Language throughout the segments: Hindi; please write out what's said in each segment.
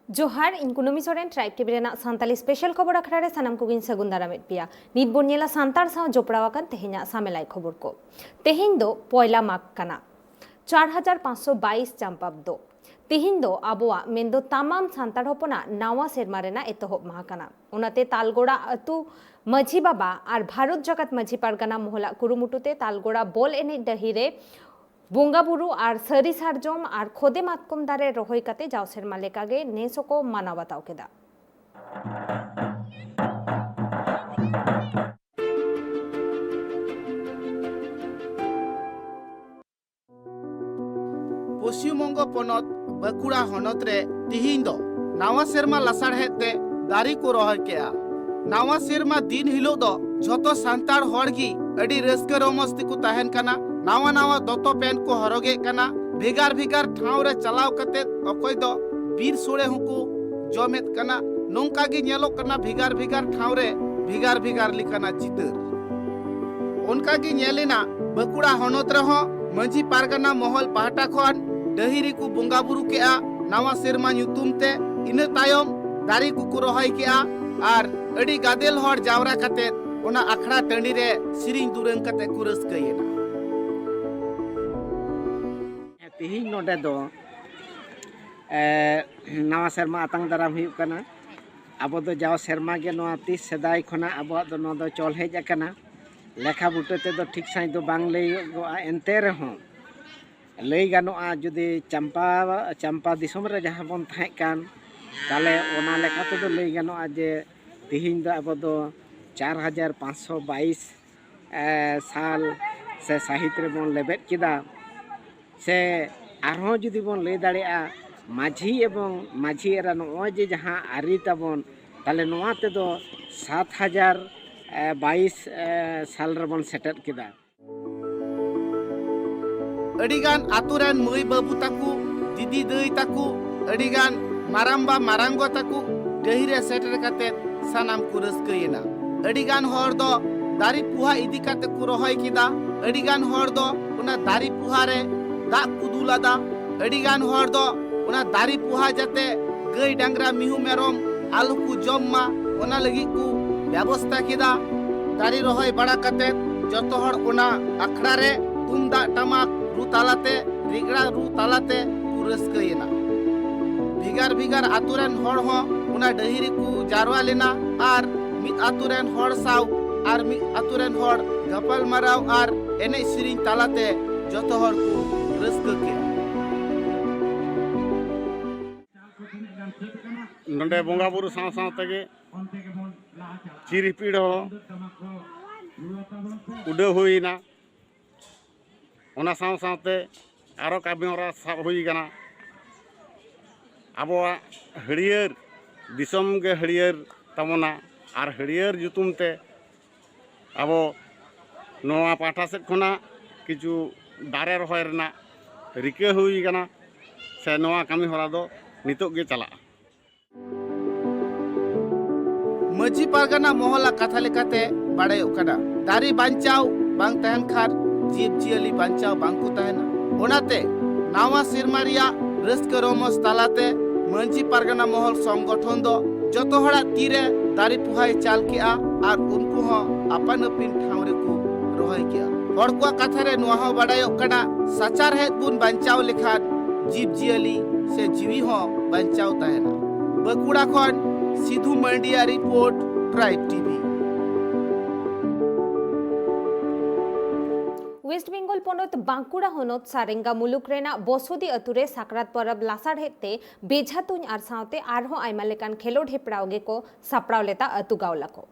जोहार इन कुनुमी सोरेन ट्राइब टीवी रेना सान्ताली स्पेशल खबर अखड़ा रे सानाम कोगिन सगुन दारामेद पिया नित बोन नेला सान्तार साव जोपड़ावाकन तेहेना सामेलाई खबर को तेहेन दो पयला माग काना 4522 चांपाब्दो तेहेन दो आबोआ मेंदो तमाम सान्तार होपना नावा सेरमा रेना एतोहब माह काना उनाते तालगोड़ा अतु माझी बाबा और भारत जगत माझी पारगाना मोहला कुरुमुटुते तालगोड़ा बल एने डहिरे बोंगा बुरु और सारी सारजम और खोदे मातकम दारे रहोय काते जाव सेरमा लेकागे नेसको माना बाताव केदा पश्चिमबंग पनत बाकुड़ा हनत रे तिहिन दो नावा सेरमा लासाड़हेते दारी को रह केआ नावा सेरमा दिन हिलो दो झोतो सांतार हड़गी अडी रस्के रोमस्ती को तहन कना नावा नावा दोतो पेन को हरोगे कना भेगार भेगार ठाव रे चलाव कते अकोय दो बीर सोड़े हुकु जमेत कना नोंका गे नेलो कना भेगार भेगार ठाव रे भेगार भेगार लिखाना चितर उनका गे नेलेना बाकुड़ा हनत रे हो माझी पारगाना महल पाहटा खन डहिरी को बोंगा बुरु केआ नावा सेरमा ᱧᱩᱛᱩᱢ ᱤᱱᱟᱹ तायम दारी को रहाय केआ आर अडी गादेल हर जावरा कते ओना अखड़ा टंडी रे सिरिंग दुरंग कते को रस्कयेना तिहिन नोडे दो नावा सेरमा आतंग दाराम हुयुग कना आबो दो जाव सेरमा गे नोआ 30 सेदाय खना आबो दो नो दो चल हेज कना लेखा बुटे ते दो ठीक साइ दो बांग लैगोआ एनते रहो लई गानोआ जुदी चंपा दिसम रे जहां बन थाय कान ताले ओना लेखा ते दो लई गानोआ जे तिहिन दो आबो दो 4522 साल से साहित्य रे बन लेबेट किदा से आरो जुदी बन लई दाड़ेआ माझी एवं माझी एरा नोय जे जहां आरी ताबन ताले नोआ ते दो 7022 साल रे बन सेटेट किदा अडिगान आतुरान मई बाबू ताकू दीदी दई ताकू अडिगान मारांबा मारांगो ताकू डहिरे सेटर काते सानाम को रस्कयेना अडिगान हर दो दारी पुहा इदी काते को रहोय किदा अडिगान हर दो उना दारी पुहा रे दा कुदुलादा अडिगान हर दो उना दारी पुहा जाते गई डांगरा मिहु मेरम आलू को जम्मा उना लगी को व्यवस्था किदा दारी रहोय बड़ा काते जतो हर उना अखड़ा रे तुमदा टमाक रू तालाते रिगड़ा रू तालाते रस्कयेना भिगार भिगार आतुरेन हर हो उना डहिरी को जारवा लेना आर मिद आतुरेन हर साव आर मिद आतुरेन हर गपल माराव आर एने सिरिंग तालाते जतो हर को रस्क के नंडे बोंगा बुरु साव साव तगे चिरिपीड़ हो उडे हुईना ओना साव सावते आरो काबी होरा साब हुई गना आबोआ हरियर दिसम गे हरियर तमोना आर हरियर जुतुमते आबो नोआ पाठा सेट खना किछु दारे रहोय रेना रिके हुई गना से नोआ कामी होरा दो नितोग गे चला माझी पारगाना मोहला कथा लेकाते बाड़ायो कना दारी बांचाव बांग तहन खार जीव जियली बांचाव बांग को तहना ओनाते नावा सेरमा रिया रस्क रोमस तालाते माझी पारगाना मोहल संगठन दो जतो हड़ा तीरे दारी पुहाय चाल किया आर उनको हो अपन पिन ठावरे को रहोय किया हड़ को कथा रे नोहा हो बाड़ायो कना सचार है गुण बांचाव लेखान जीव जियली से जीवी हो बांचाव तहना बाकुड़ा खन Sidhu Mandia report tribe TV West Bengal पनत बांकुड़ा हनत सारेंगा मुलुक रेना बसुदी अतुरे साकरात परब लासाड़ हेते बेझा तुñ आर सावते आरहो आयमा लेकान खेलोड हेपड़ावगे को सापड़ाव लेता अतु गावला को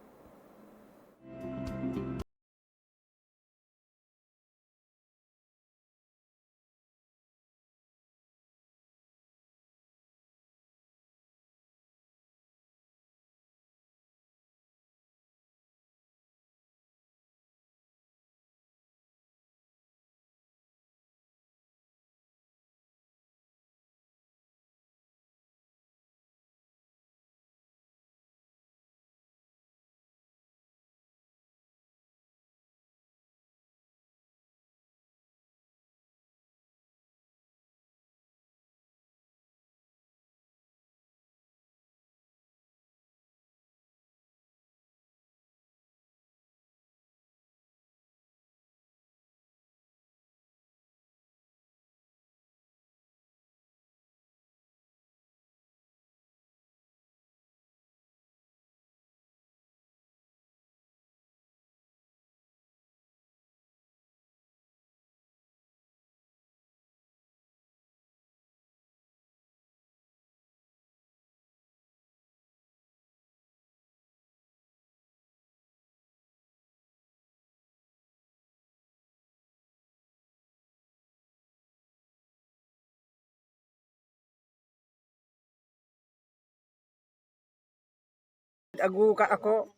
ᱟᱹᱜᱩ ᱠᱟᱜ ᱠᱚ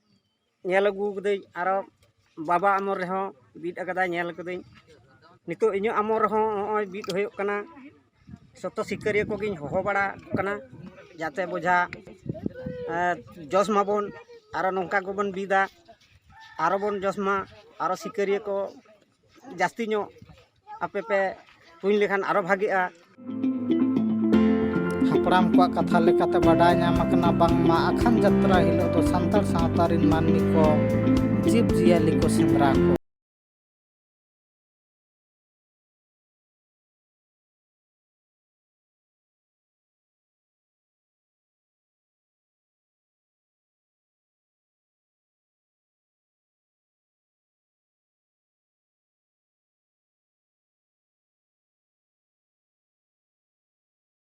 ᱧᱮᱞ ᱟᱹᱜᱩ ᱠᱟᱹᱫᱟᱹᱧ ᱟᱨᱚ ᱵᱟᱵᱟ ᱟᱢᱚᱨ ᱨᱮᱦᱚᱸ ᱵᱤᱫ ᱟᱠᱟᱫᱟᱭ ᱧᱮᱞ ᱠᱟᱹᱫᱟᱹᱧ ᱱᱤᱛᱚᱜ ᱤᱧᱟᱹᱜ ᱟᱢᱚᱨ ᱨᱮᱦᱚᱸ ᱱᱚᱜᱼᱚᱭ ᱵᱤᱫ ᱦᱩᱭᱩᱜ ᱠᱟᱱᱟ ᱥᱚᱛᱚ ᱥᱤᱠᱟᱹᱨᱤᱭᱟᱹ ᱠᱚᱜᱮᱧ ᱦᱚᱦᱚ ᱵᱟᱲᱟ ᱠᱟᱱᱟ ᱡᱟᱛᱮ ᱵᱚᱡᱷᱟ ᱡᱚᱥ ᱢᱟᱵᱚᱱ ᱟᱨᱚ ᱱᱚᱝᱠᱟ ᱜᱮᱵᱚᱱ ᱵᱤᱫᱟ ᱟᱨᱚ ᱵᱚᱱ ᱡᱚᱥᱢᱟ ᱟᱨᱚ ᱥᱤᱠᱟᱹᱨᱤᱭᱟᱹ ko ᱡᱟᱹᱥᱛᱤ ᱧᱚᱜ ᱟᱯᱮ ᱯᱮ ᱛᱩᱧ ᱞᱮᱠᱷᱟᱱ ᱟᱨᱚ ᱵᱷᱟᱜᱤᱜᱼᱟ। ᱦᱟᱯᱲᱟᱢ ᱠᱚᱣᱟᱜ ᱠᱟᱛᱷᱟ ᱞᱮᱠᱟᱛᱮ ᱵᱟᱰᱟᱭ ᱧᱟᱢ ᱟᱠᱟᱱᱟ ᱵᱟᱝᱢᱟ ᱟᱠᱷᱟᱱ ᱡᱟᱛᱨᱟ ᱦᱤᱞᱳᱜ ᱫᱚ ᱥᱟᱱᱛᱟᱲ ᱥᱟᱶᱛᱟ ᱨᱮᱱ ᱢᱟᱹᱱᱢᱤ ᱠᱚ ᱡᱤᱵᱽ ᱡᱤᱭᱟᱹᱞᱤ ᱠᱚ ᱥᱮᱸᱫᱽᱨᱟ ᱠᱚ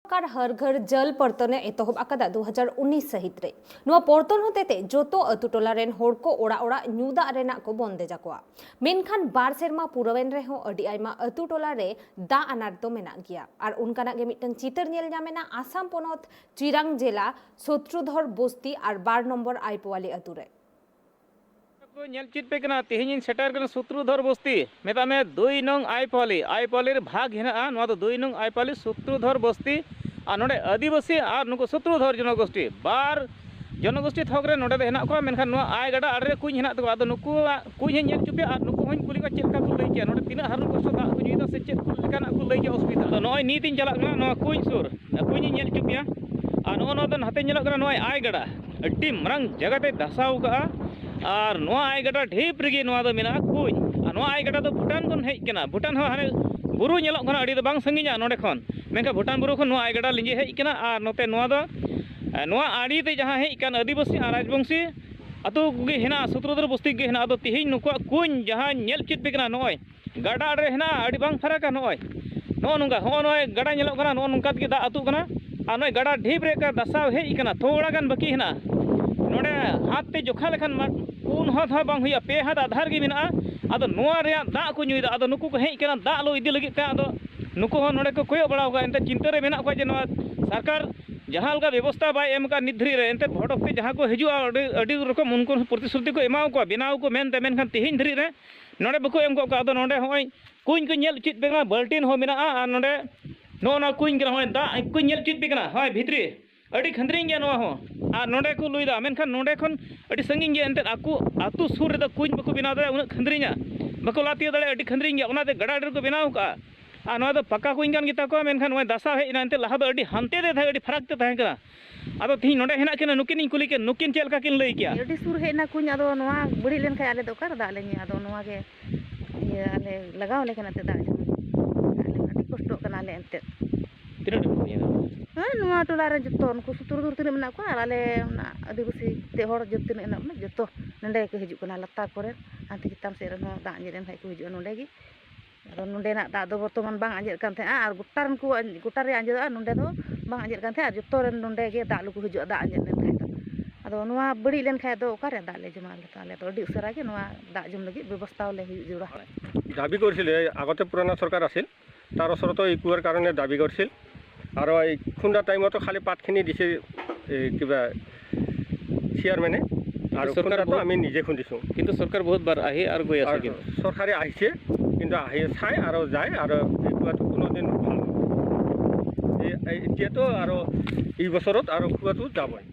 सरकार हर घर जल पर्तने एतहब आकादा 2019 सहित रे नुआ पर्तन होतेते जोतो अतु टोला रेन होड़ को ओड़ा ओड़ा ᱧᱩ ᱫᱟᱜ ᱨᱮᱱᱟᱜ ᱠᱚ ᱵᱚᱱᱫᱮᱡ ᱟᱠᱚᱣᱟ ᱢᱮᱱᱠᱷᱟᱱ ᱵᱟᱨ ᱥᱮᱨᱢᱟ ᱯᱩᱨᱟᱹᱣᱮᱱ ᱨᱮᱦᱚᱸ ᱟᱹᱰᱤ ᱟᱭᱢᱟ ᱟᱛᱩ ᱴᱚᱞᱟ ᱨᱮ ᱫᱟᱜ ᱟᱱᱟᱴ ᱫᱚ ᱢᱮᱱᱟᱜ ᱜᱮᱭᱟ ᱟᱨ ᱚᱱᱠᱟᱱᱟᱜ ᱜᱮ ᱢᱤᱫᱴᱟᱝ ᱪᱤᱛᱟᱹᱨ ᱧᱮᱞ ᱧᱟᱢᱮᱱᱟ आसाम ᱯᱚᱱᱚᱛ चिरांग जिला शत्रुधर बस्ती और 12 नंबर आईपोवाली अतु रे नेल चित पे कना तेहिन सेटर कना शत्रुधर बस्ती मेता में 2 नंग आईपोवाली भाग हेना नवा तो 2 नंग आईपोवाली शत्रुधर बस्ती और नोडे आदिवासी और नुको शत्रुधर जनगोष्ठी बार जनगोष्ठी थोकरे नोडे हेना को मेनखान नुआ आय गडा आडरे कुछ हेना तो आदो नुको कुछ हेन नेल चुपे और नुको हन कुली को चेका को लई के नोडे तिना हारुन कष्ट दा को जुइदा से चेक को लेकाना को लई के असुविधा तो नय नीतिन चला नुआ कुछ सुर कुछ नेल चुपिया और नो नो हाते नेल कना नुआ आय गडा अड्डी मरंग जगह पे दसाव का और नुआ आय गडा ढेप रेगे नुआ दो मेना कुछ और नुआ आय गडा तो भूटान कोन हेज कना भूटान हो हाने बुरु नेलक कना अडी दो बांग संगिया नोडे खन मेनका भूटान बुरु खन नुआ आय गडा लिंजे हेज कना और नोते नुआ दो नुआ आड़ी ते जहां हेज कन आदिवासी और राजवंशी अतु गे हेना शत्रुधर बस्ती गे हेना अदो तिहिन नुको कुन जहां नेल चित पे कना नय गाडा रे हेना अडी बांग फरका नय नो नुंगा हो नय गाडा नेलक कना नो नुंका के दा अतु कना और नय गाडा ढेप रे का दसाव हेज कना थोड़ा गान बाकी हेना नोडे हाथ ते जोखा लेखन पुन हाथ हा बांग हुया पे हाथ आधार गे मेना आदो नुआ रे दा को नुइदा आदो नुको को हेज कना दा लो इदी लगी ते आदो नुको हो नोडे को कोय बड़ा होगा एंते चिंता रे मेना को जे नुआ सरकार जहां लगा व्यवस्था बाय एम का निधरी रे एंते भोटक पे जहां को हिजु अडी रकम उनको प्रतिश्रुति को एमाव को बेनाव को मेनते मेनखान तिहिन धरी रे नोडे बको एम को आदो नोडे होय कुñ को नेल चित बेगना बाल्टीन हो मेना आ नोडे नो ना कुñ के होय दा कुñ नेल चित बेगना होय भितरी अडी खंद्रिंग गे नोआ हो आ नोडे को लुइदा मेनखान नोडे खन अडी संगिंग गे एंते आकु आतु सुर रे द कुñ बको बेनाव दे उन खंद्रिंगा बको लाती दले अडी खंद्रिंग गे ओनाते गडा डर को बेनाव का आ नोआ दो पक्का कुñ कान गिता को मेनखान होय दसा हे एंते लहा दो अडी हंते दे थाय अडी फरक ते थाय कना आदो थी नोडे हेना केना नुकिन कुली के नुकिन चेल का किन लई किया अडी सुर हेना कुñ आदो नोआ बड़ी लेन खाय आले दो कर दा लेनी आदो नोआ के ये आले लगाव ले कना ते दा आले अडी कष्ट कना ले एंते तिना कुñ हां नोआ टोला रे जतो उनको सुतुर तिने मना को आले आदिवासी ते होड़ जति ने ना जतो नंडे के हिजु कना लत्ता करे आंती किताम से रे नो दा जेरेन भाई को हिजु नंडे गी आदो नंडे ना दा दो बर्तमान बांग आजेर कान थे आर गुटारन को गुटार रे आजे नंडे दो बांग आजेर कान थे आर जतो रे नंडे गे दा लु को हिजु दा आजेर लेन खाय दो आदो नोआ बड़ी लेन खाय दो ओकारे दा ले जमा ले ताले तो अडी उसरा के नोआ दा जम लगी व्यवस्था ले हिजु जुड़ा दाबी কৰিছিল আগতে পুৰণা চৰকাৰ আছিল তাৰ ওচৰতো এই কুৱাৰ কাৰণে দাবী কৰিছিল আৰু এই খুন্দা টাইমতো খালি পাতখিনি দিছে কিবা চেয়াৰমেনে আৰু খুন্দাটো আমি নিজে খুন্দিছোঁ কিন্তু সরকার বহুত বার আহি আর গই আছে কিন্তু চৰকাৰে আহিছে কিন্তু আহি চাই আৰু যায় আৰু এই কুৱাটো কোনোদিন ভাল এতিয়াতো আৰু এই বছৰত আৰু কুৱাটো যাবই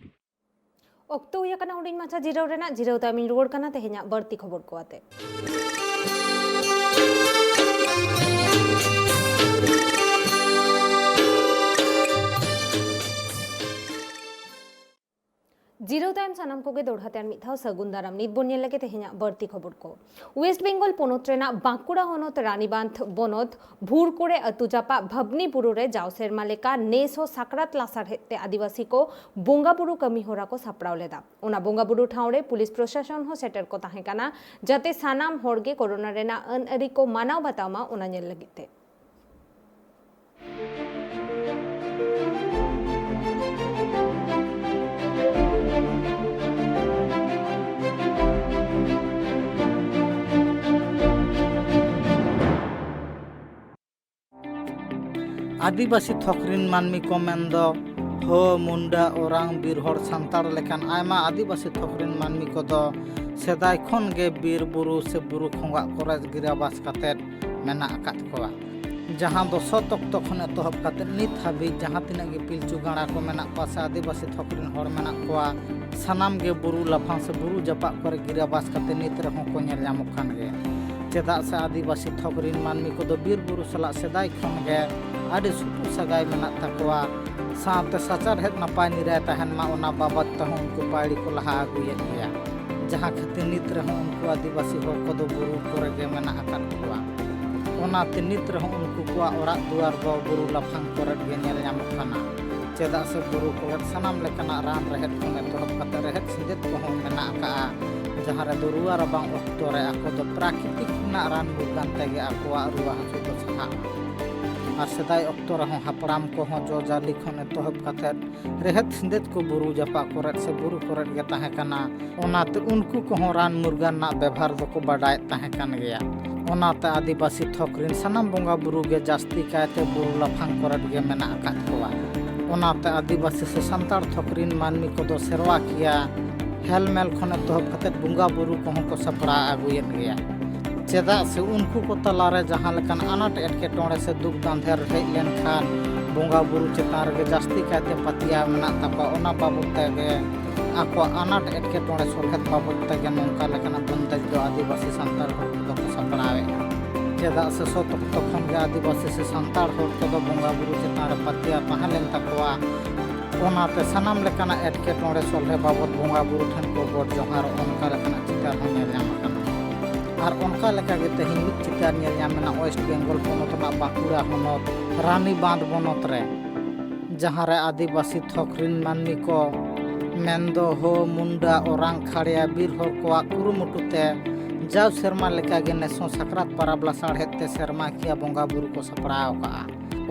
অক্টো হুᱭ ᱠᱟᱱᱟ ᱦᱩᱰᱤᱧ ᱢᱟᱪᱷᱟ ᱡᱤᱨᱟᱹᱣ ᱨᱮᱱᱟᱜ ᱡᱤᱨᱟᱹᱣ ᱛᱟᱭᱢᱤᱧ ᱨᱩᱣᱟᱹᱲ ᱠᱟᱱᱟ ᱛᱮᱦᱮᱧᱟᱜ ᱵᱟᱹᱲᱛᱤ ᱠᱷᱚᱵᱚᱨ ᱠᱚ ᱟᱛᱮ जिरो तायम सानाम कोगे दोड़हाते आर मिथाव सगुन दाराम नित बोन लगे तेहेኛ बर्ती खबर को वेस्ट बेंगल पोनोत रेना बांकुड़ा होनोत रानीबांध बनोत भूर कोड़े अतु जापा भबनी बुरु रे जाव सेरमा लेका नेस हो साकरात लासार हेते आदिवासी को बोंगा बुरु कमी होरा को सापड़ाव लेदा ओना बोंगा बुरु ठावरे पुलिस प्रशासन हो सेटर को ताहे काना जाते सानाम होड़गे कोरोना रेना अन अरी को मानाव बतावमा ओना नेल लगिते आदिवासी थकरिन मानमी को मेन दो हो मुंडा ओरांग बीर हर सांतार लेकान आयमा आदिवासी थोकरिन मानमी को सेदाय खन गे बीर बुरु से बुरु खोंगा करे गिराबास काते मेना आकात कोआ जहां दो सतक्तो खन एतहब काते नित हाबी जहां तिना गे पिलचु गाड़ा को मेना को से आदिवासी थोकरिन हर मेना कोआ सनाम गे बुरु लाफांग से बुरु जपा करे गिराबास काते नित रहो को नेल ᱧᱟᱢᱚᱜ ᱠᱟᱱ गे चेदा से आदिवासी थोकरिन मानमी को बीर बुरु सला सेदाय खन गे आदि सुपु सगाई मेना तकवा साथ सचार हेत नपाय निराय तहन मा ओना बाबत तह उनको पाड़ी को लहा अगुयेत गया जहां खातिर नित रहो उनको आदिवासी हर को बुरु करे गे मेना आकात कोआ ओनाते नित रहो उनको को ओरा दुआर दो बुरु लाफांग करे गे नेल ᱧᱟᱢᱚᱜ ᱠᱟᱱᱟ चेदा से बुरु को सनाम लेकना रान रहेत को एतहब कते रहेत सिदेत को मेना का जहां रे रुआ रबांग अक्तो रे आको दो प्राकृतिक ना रान मुर्गान तेगे आकोआ रुआ हसु तो सहा और सदाय अक्तो रहो हापराम को हो जो जाली खन एतहब कते रहेत सिदेत को बुरु जपा करे से बुरु करे गे ताहे कना ओनाते उनको को रान मुर्गान ना व्यवहार दो को बडाय ताहे कन गया ओनाते आदिवासी थोकरिन सनाम बोंगा बुरु गे जास्ती कायते बुरु लाफांग करे गे मेना आकात कोआ ओनाते आदिवासी से संतार थोकरिन मानमी को दो सेरवा किया हेलमेल खन एतहब कते बुंगा बुरु को को सपड़ा अगुयेन गया चेदा से उनको को तलारे जहां लेकन अनाट एटके टोड़े से दुख दांधेर हेज लेन खान बोंगा बुरु चेतान रे जास्ती कायते पतिया मेना तको ओना बाबत तेगे आको अनाट एटके टोड़े सोलहत बाबत तेगे नोंका लेकन बंदेज दो आदिवासी संतार हर को सपड़ावे चेदा से सो तखन गे आदिवासी से संतार हर को बोंगा बुरु चेतान रे पतिया पहालेन तकवा ओनाते सनाम लेकना एटके टोड़े सोलहे बाबत बोंगा बुरु ठन को गोड जोहार ओनका लेकना चितार हो नेल ᱧᱟᱢ ᱠᱟᱱᱟ और उनका लेका गे तेहिं मिद चितार नेल ᱧᱟᱢᱮᱱᱟ वेस्ट बेंगल पोनोत ना बांकुड़ा होनोत रानी बांध बनोत रे जहां रे आदिवासी थोकरिन मानमी को मेंदो हो मुंडा ओरांग खाड़िया बीर हर को कुरुमुटुते जाव शर्मा लेका गे नेसो सकरात पाराब लासाड़ हेते शर्मा किया बोंगा बुरु को सपड़ाव का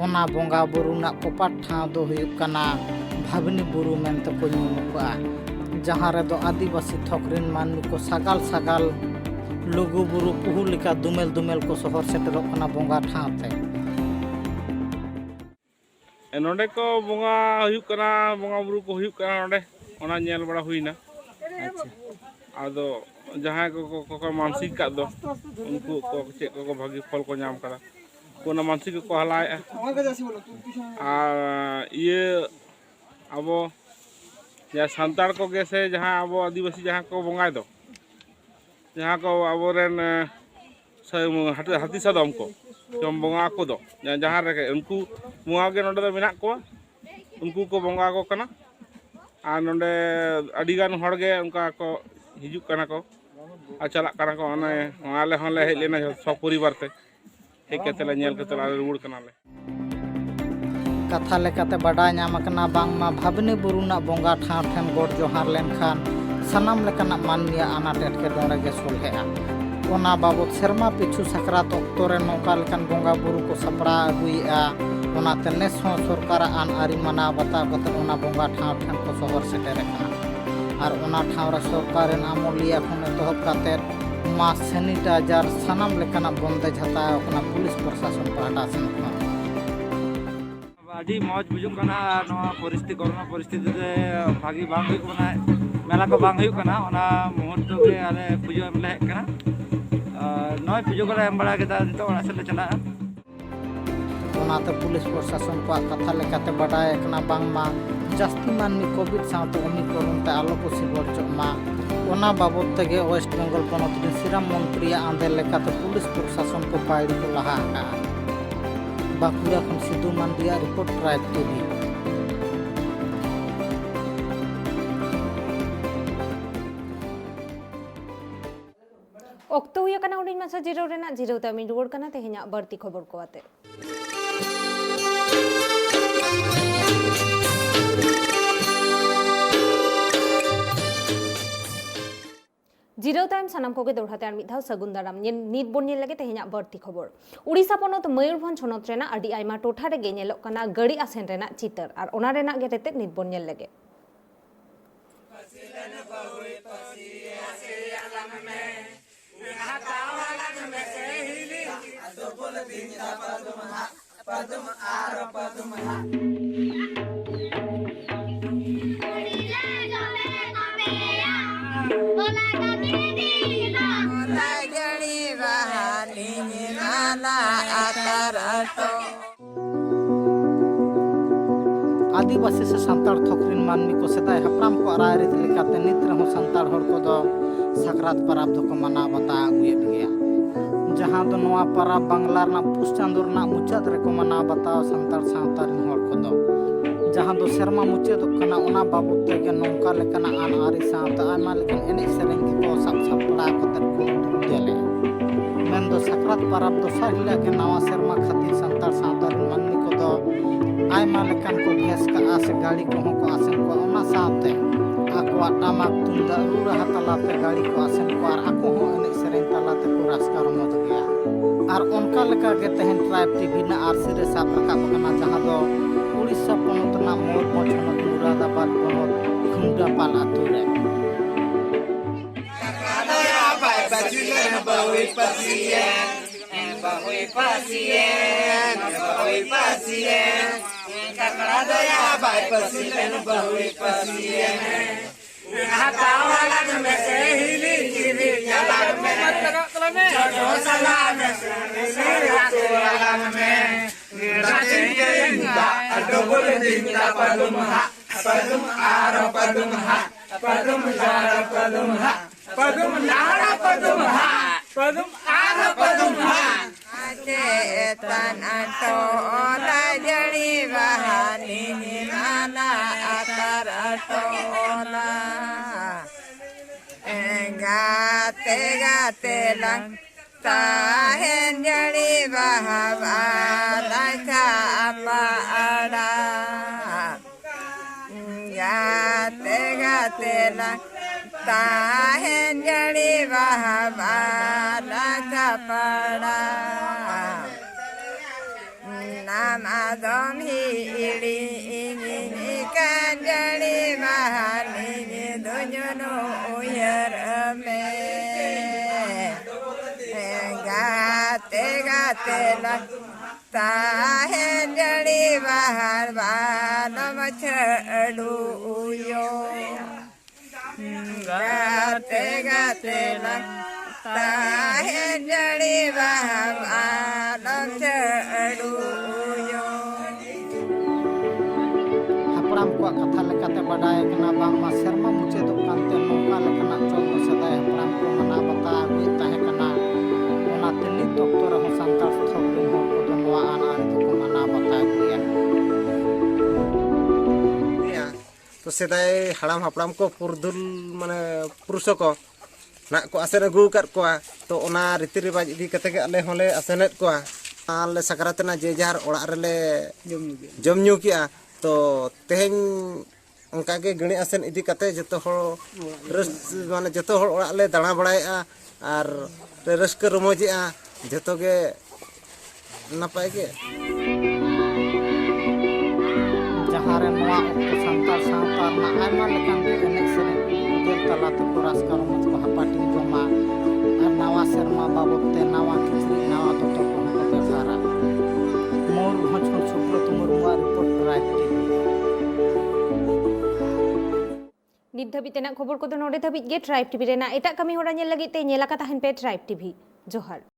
ओना बोंगा बुरु ना कोपाट ठाव दो हुयुक कना भावनी बुरु मेनते को ᱧᱩᱢᱩᱜᱼᱟ जहां रे दो आदिवासी थोकरिन मानमी को सगाल सगाल लुगु बुरु पुहु लिका दुमेल दुमेल को शहर सेटरोक कना बोंगा ठावते नोंडे को बोंगा हुयुक कना बोंगा बुरु को हुयुक कना नोंडे ओना नेल बड़ा हुइना अच्छा आदो जहां को मानसिक का दो उनको को चे को भागी फल को नाम करा कोना मानसिक को हलाय आ ये अब या संतार को गेसे जहां अब आदिवासी जहां को बोंगाय दो जहां को अबोरेन हाथी सादम को जम बोंगा को दो जहां रे उनको मुआ गे नोंडे दो मेना को उनको को बोंगा को कना आ नोंडे अडिगान हर गे उनका को हिजुक कना को आ चला कना को ओने आले हले हेज लेना सब परिवार ते हेज केते ले नेल केते ला रुड़ कना ले कथा लेकाते बडाय ᱧᱟᱢ ᱠᱟᱱᱟ ᱵᱟᱝᱢᱟ ᱵᱷᱟᱵᱱᱤ ᱵᱩᱨᱩᱱᱟ ᱵᱚᱸᱜᱟ ᱴᱷᱟᱶ ᱴᱷᱮᱱ ᱜᱚᱰ ᱡᱚᱦᱟᱨ ᱞᱮᱱᱠᱷᱟᱱ ᱥᱟᱱᱟᱢ ᱞᱮᱠᱟᱱᱟᱜ ᱢᱟᱱᱢᱤᱭᱟᱜ ᱟᱱᱟᱴ ᱮᱴᱠᱮᱴᱚᱬᱮ ᱜᱮ ᱥᱚᱞᱦᱮᱜᱼᱟ ᱚᱱᱟ ᱵᱟᱵᱚᱫ ᱥᱮᱨᱢᱟ ᱯᱤᱪᱷᱩ ᱥᱟᱠᱨᱟᱛ ᱚᱠᱛᱚ ᱨᱮ ᱱᱚᱝᱠᱟ ᱞᱮᱠᱟन ᱵᱚᱸᱜᱟ ᱵᱩᱨᱩ ᱠᱚ ᱥᱟᱯᱲᱟᱣ ᱟᱹᱜᱩᱭᱮᱜᱼᱟ ᱚᱱᱟᱛᱮ ᱱᱮᱥ ᱦᱚᱸ ᱥᱚᱨᱠᱟᱨᱟᱜ ᱟᱹᱱ ᱟᱹᱨᱤ ᱢᱟᱱᱟᱣ ᱵᱟᱛᱟᱣ ᱠᱟᱛᱮ ᱚᱱᱟ ᱵᱚᱸᱜᱟ ᱴᱷᱟᱶ ᱴᱷᱮᱱ ᱠᱚ ᱥᱚᱦᱚᱨ ᱥᱮᱴᱮᱨ ᱟᱠᱟᱱᱟ ᱟᱨ ᱚᱱᱟ ᱴᱷᱟᱶ ᱨᱮ ᱥᱚᱨᱠᱟᱨ ᱨᱮᱱ ᱟᱢᱚᱞᱤᱭᱟᱹ ᱠᱷᱚᱱ ᱮᱛᱚᱦᱚᱵ ᱠᱟᱛᱮ ᱢᱟᱥ ᱥᱮᱱᱤᱴᱟइजर ᱥᱟᱱᱟᱢ ᱞᱮᱠᱟᱱᱟᱜ ᱵᱚᱱᱫᱮᱡ ᱦᱟᱛᱟᱣ ᱟᱠᱟᱱᱟ पुलिस प्रशासन पाहटा सेन खन आदि मौज बुजुक कना नोआ परिस्थिति कोरोना परिस्थिति रे भागी बांग हुयुक कना मेला को बांग हुयुक कना ओना मुहूर्त के आले पुजो एम ले कना नय पुजो को एम बड़ा केदा नितो ओना से ले चला ओनाते पुलिस प्रशासन को कथा लेकाते बडाय कना बांगमा जास्ती मानमी कोविड साथ ओमिक्रॉन ते आलो को सिगोर चमा ओना बाबत तेगे वेस्ट बेंगल पोनोत रे सिराम मंत्री आंदे लेकाते पुलिस प्रशासन को पाइडी को लहा का बाकुड़ा खन सिद्धू मांडिया रिपोर्ट ट्राइब टीवी ऑक्तो हुई कना उडिन मासा जिरो रेना जिरो तामिन रुवर कना तेहेना बर्ती खबर को आते जिरो टाइम सानाम कोगे दौड़ाते आर मिधाव सगुन दाराम नीत बोन नेल लगे तेहेना बर्ती खबर उड़ीसा पोनोत मयूरभंज होनोत रेना अडी आयमा टोठा रे गे नेलोक कना गड़ी आसेन रेना चितर आर ओना रेना गे रेते नीत बोन नेल लगे आदिवासी से सांतार थोकरिन मानमी को सेदाय हपराम को राय रीत लेकाते नित रहो सांतार हड़ को दो साकरात परब दो मना बता अगुएद गया जहां दो नोआ परब बांग्ला रना पुस चांदोर ना मुचाद रे को मना बताओ सांतार सांतारिन हड़ को दो जहां दो शर्मा मुचाद कना ओना बाबू ते के नौका लेकना आन आरी साता आमा लेकिन एने सेरेंग को सब पड़ा को तक को देले मेन दो साकरात परब दो साहिला के नवा शर्मा खातिर सांतार सांतारिन मानमी को दो आयमा लेकान को भेस का आसे गाड़ी को आसन को ओना साथे आकवा टामाक तुंदा रुरा तलाते गाड़ी को आसन को आर आको हो एने सेरें तलाते को रास्कार मज गया आर उनका लेका के तहन ट्राइब टीवी ना आरसी रे साप रखा बकना जहां दो उड़ीसा पनत ना मोर पछन मुरादाबाद पनत खुंडा पाल आतु रे kakara doya bai pasien bahui pasien hatawa lag me se hili kiri jalan me jodo salam se ratu alam me ratin dinda adobul dinda padum aro padum lara padum lara padum aro padum tan ato la jani bahani ni mana atar ato la gate lang tahen jani bahava la cha apa ada gate lang tahen jani bahava la cha pada Namadom hi ili ini kan jani mahani ni dunyono uyar me gate la tahen jani bahar banam chadu uyo gate la tahen jani bahar banam chadu हपराम को कथा लेकाते बडाय कना बांगमा शर्मा मुचेदो कांते नौका लेकना चल को सदाय हपराम को मना बता आगुई ताहे कना ओना तिनी डॉक्टर हो सांतार थोकरिन हो को दो नवा आन आरी तो को मना बता गया तो सेदाय हड़ाम हपराम को पुरदुल माने पुरुष को ना को आसेन अगु कर को तो ओना रीति रिवाज इदी कते के आले होले आसेनेत को आले सकरातना जे जार ओड़ा रेले जम न्यू किया तो तेहेन उनका के गणी आसन इदी कते जतो हर माने जतो हर ओड़ा ले दाणा बड़ायआ और रस्क रमोजिआ जतो के नपाय के जहां रे नवा सांतार सांतार ना आयमा लेकान के एने सेरे उदर तलाते को रास्कार मत को हापाटी जमा और नवा शर्मा बाबूते नवा किचरी नवा तो को बेसारा मोर हछन सुब्रत मुर्मू रिपोर्ट राइट नित धाबिज तेना खबर को नोडे धाबिज गे ट्राइब टीवी रेना एटा कमी होरा नेल लगी ते नेला का ताहन पे ट्राइब टीवी जोहार।